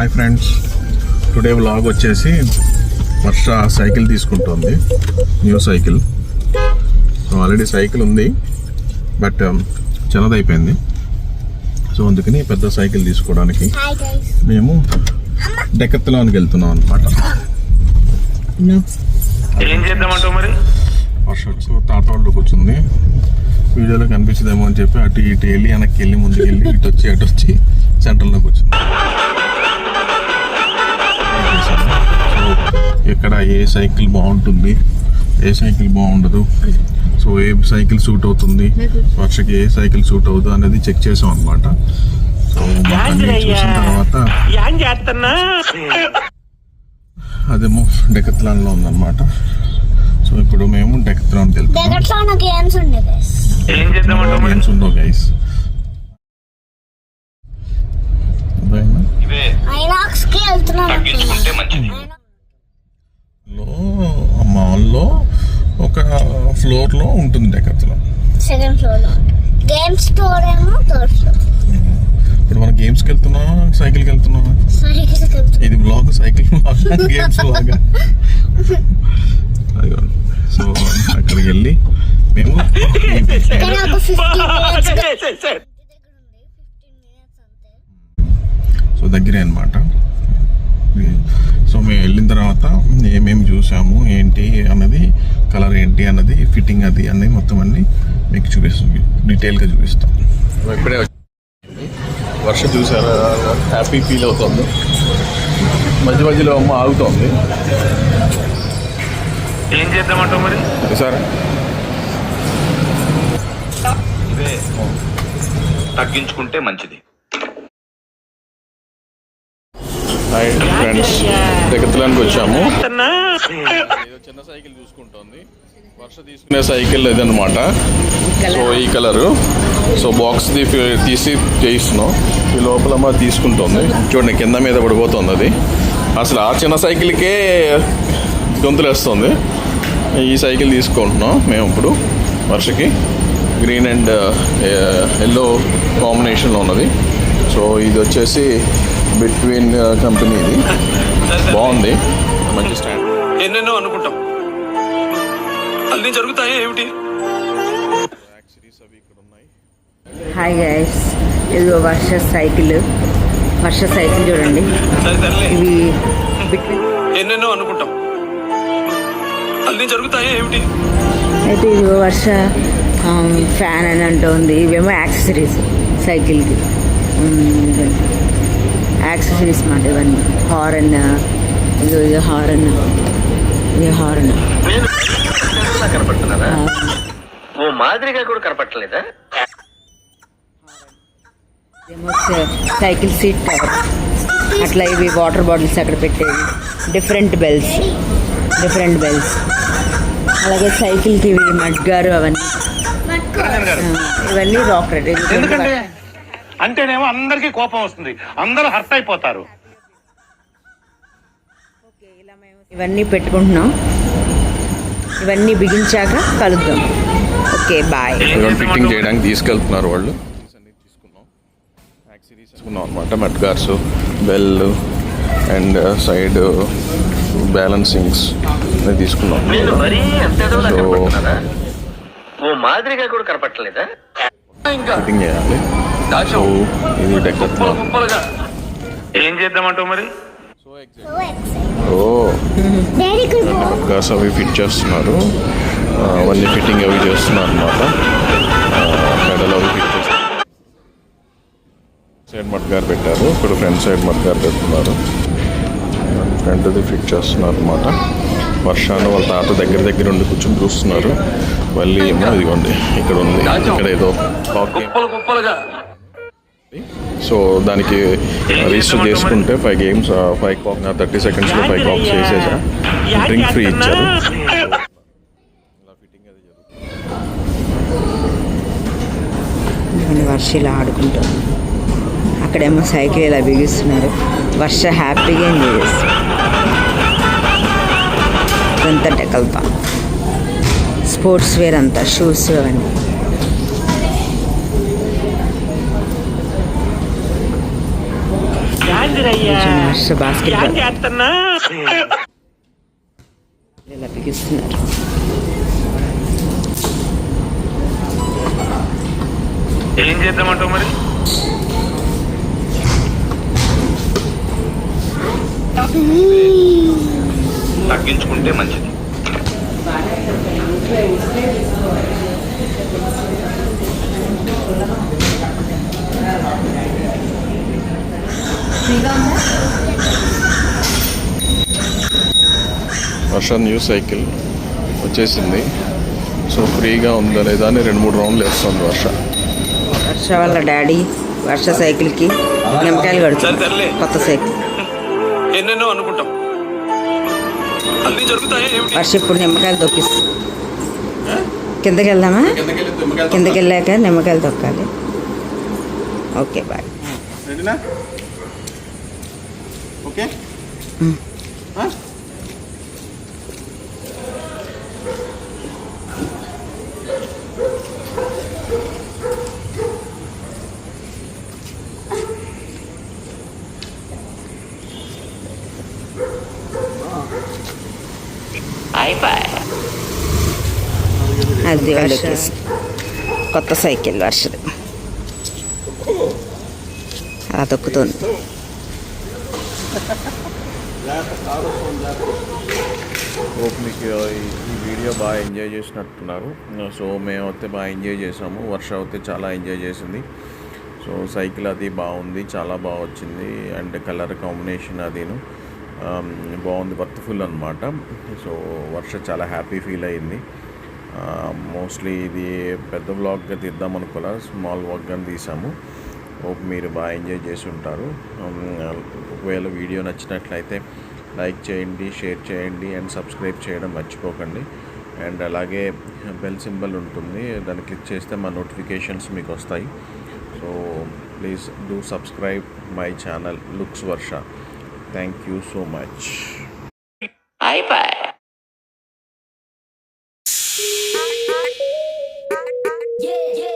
Hi friends, today vlog వచ్చేసి వర్ష cycle తీసుకుంటుంది, new cycle. So already cycle ఉంది but చిన్నదైపోయింది. So అందుకని పెద్ద సైకిల్ తీసుకోవడానికి మేము డెకత్లాన్కి వెళ్తున్నాం అనమాట. వర్ష తాత వాళ్ళు కూర్చుంది, వీడియోలో కనిపించదేమో అని చెప్పి అటు ఇటు వెళ్ళి వెనక్కి వెళ్ళి ముందుకు వెళ్ళి ఇటు వచ్చి సెంటర్లో కూర్చుంది. ఇక్కడ ఏ సైకిల్ బాగుంటుంది, ఏ సైకిల్ బాగుండదు, సో ఏ సైకిల్ సూట్ అవుతుంది, వర్షకి ఏ సైకిల్ సూట్ అవుతుంది అనేది చెక్ చేసాం అనమాట. సో చూసిన తర్వాత అదేమో డెకత్లాన్లో ఉందన్నమాట. సో ఇప్పుడు మేము డెకత్లాన్కి వెళ్తాం. గేమ్స్ ఉండవు గైస్. మాల్లో ఒక ఫ్లోర్ లో ఉంటుంది డెకత్లాన్, సెకండ్ ఫ్లోర్ లో గేమ్ స్టోర్ ఏమో థర్డ్ ఫ్లోర్. ఇప్పుడు మనం గేమ్స్కి వెళ్తున్నాం, సైకిల్కి వెళ్తున్నాం. ఇది blog cycle blog, games blog. So అక్కడికి వెళ్ళి మేము సో దగ్గరే అనమాట. సో మేము వెళ్ళిన తర్వాత ఏమేమి చూసాము ఏంటి అన్నది, కలర్ ఏంటి అన్నది, ఫిట్టింగ్ అది అన్నది మొత్తం అన్ని మీకు చూపిస్తాం, డీటెయిల్గా చూపిస్తాం. ఇప్పుడే వర్ష చూసారా, హ్యాపీ ఫీల్ అవుతుంది. మధ్య మధ్యలో అమ్మ ఆగుతోంది. ఏం చేద్దామంటావు మరి సార్? ఇవే తగ్గించుకుంటే మంచిది. హాయ్ ఫ్రెండ్స్, డెకత్లాన్కి వచ్చాము. ఏదో చిన్న సైకిల్ చూసుకుంటోంది. వర్ష తీసుకునే సైకిల్ ఇదనమాట. సో ఈ కలరు, సో బాక్స్ తీసి చేయిస్తున్నాం. ఈ లోపల మా తీసుకుంటుంది. చూడండి కింద మీద పడిపోతుంది అది. అసలు ఆ చిన్న సైకిల్కే గొంతులు వేస్తుంది. ఈ సైకిల్ తీసుకుంటున్నాం మేము ఇప్పుడు. వర్షకి గ్రీన్ అండ్ ఎల్లో కాంబినేషన్లో ఉన్నది. సో ఇది వచ్చేసి బిట్వీన్ కంపెనీ, ఇది బాగుంది, మంచి స్టాండ్. ఎన్నెన్నో అనుకుంటాం, అన్ని జరుగుతాయి ఏమిటి? హాయ్ గైస్, ఇది వర్ష సైకిల్ చూడండి. ఇవి బిట్వీన్ ఎన్నెన్నో అనుకుంటాం, అన్ని జరుగుతాయి ఏమిటి? అయితే ఇది వర్ష ఫ్యాన్ అని అంటుంది. ఇవేమో యాక్సెసరీస్ సైకిల్కి, యాక్సెసరీస్ మాట ఇవన్నీ. హారన్, ఇది హారన్, ఇది హారన్. కనపడుతున్నారా? ఓ మాదిరిగా కూడా కనపడలేదా? ఇదేమో సైకిల్ సీట్ కవర్. అట్లా ఇవి వాటర్ బాటిల్స్ అక్కడ పెట్టేవి. Different bells. అలాగే సైకిల్కి ఇవి మడ్గారు, అవన్నీ ఇవన్నీ రాకెట్. అంటేనేమో అందరికీ కోపం వస్తుంది, అందరూ హర్ట్ అయిపోతారు. ఇవన్నీ పెట్టుకుంటున్నాం. ఇవన్నీ బిగించాక కలుద్దాం. Okay bye. ఫిట్టింగ్ చేయడానికి తీసుకెళ్తున్నారు వాళ్ళు. తీసుకున్నాం అనమాట. మడ్గార్స్, బెల్ అండ్ సైడ్ బ్యాలెన్సింగ్స్ తీసుకున్నాం. సో ఓ మాదిరిగా కూడా కనపడలేదా? ఫిట్టింగ్ చేయాలి. సో ఇది డెకత్లాన్. ఏం చేద్దామంటావు మరి? మడ్గార్స్ అవి ఫిట్ చేస్తున్నారు, అవన్నీ ఫిట్టింగ్ అవి చేస్తున్నారు అనమాట. పెడల్ అవి ఫిట్ చేస్తున్నారు. సైడ్ మడ్గార్ పెట్టారు, ఇప్పుడు ఫ్రంట్ సైడ్ మడ్గార్ పెడుతున్నారు. ఫ్రంట్ది ఫిట్ చేస్తున్నారు అనమాట. వర్షాన్ని వాళ్ళ తాత దగ్గర ఉండి కూర్చొని చూస్తున్నారు. మళ్ళీ ఏమో ఇదిగోండి ఇక్కడ ఉంది, ఇక్కడ ఏదో సో దానికి రిజిస్టర్ చేసుకుంటే 5 games 30 seconds 5 కాక్స్ చేసేసా. డ్రింక్ ఫ్రీ ఇచ్చారు. వర్ష ఇలా ఆడుకుంటారు. అక్కడేమో సైకిల్ ఇలా బిగిస్తున్నారు. వర్ష హ్యాపీగా ఎంజాయ్ చేస్తారు. ఇదంతా డెకత్లాన్ స్పోర్ట్స్ వేర్ అంతా, షూస్ అవన్నీ. బాస్కెట్ ఇలా బిగిస్తున్నారు. ఏం చేద్దామంటావు మరి? తగ్గించుకుంటే మంచిది. వర్ష న్యూ సైకిల్ వచ్చేసింది. సో ఫ్రీగా ఉందా లేదా అని 2-3 రౌండ్లు వేస్తుంది వర్ష. వర్ష వాళ్ళ డాడీ వర్ష సైకిల్కి నిమ్మకాయలు కడుతుంది. కొత్త సైకిల్ ఎన్నెన్నో అనుకుంటాం, అన్ని జరుగుతాయి ఏమిటి? వర్ష ఇప్పుడు నిమ్మకాయలు తొక్కిస్తుంది. కిందకి వెళ్దామా? కిందకి వెళ్ళాక నిమ్మకాయలు తొక్కాలి. Okay bye. ఓకే అది వర్ష కొత్త సైకిల్ వర్షది అలా తొక్కుతుంది. హోప్ మీకు ఈ వీడియో బాగా ఎంజాయ్ చేసినట్టున్నారు. సో మేము అయితే బాగా ఎంజాయ్ చేసాము. వర్ష అయితే చాలా ఎంజాయ్ చేసింది. సో సైకిల్ అది బాగుంది, చాలా బాగా వచ్చింది. అండ్ కలర్ కాంబినేషన్ అదిను బాగుంది, వర్త్ఫుల్ అనమాట. సో వర్ష చాలా హ్యాపీ ఫీల్ అయింది. మోస్ట్లీ ఇది పెద్ద వ్లాగ్గా తీద్దాం అనుకోలే, స్మాల్ వ్లాగ్గానే తీసాము. హోప్ మీరు బాగా ఎంజాయ్ చేసి ఉంటారు. ఒకవేళ వీడియో నచ్చినట్లయితే లైక్ చేయండి, షేర్ చేయండి అండ్ సబ్స్క్రైబ్ చేయడం మర్చిపోకండి. అండ్ అలాగే బెల్ సింబల్ ఉంటుంది, దాన్ని క్లిక్ చేస్తే మా నోటిఫికేషన్స్ మీకు వస్తాయి. So please do subscribe my channel looks Varsha. Thank you so much. Yeah.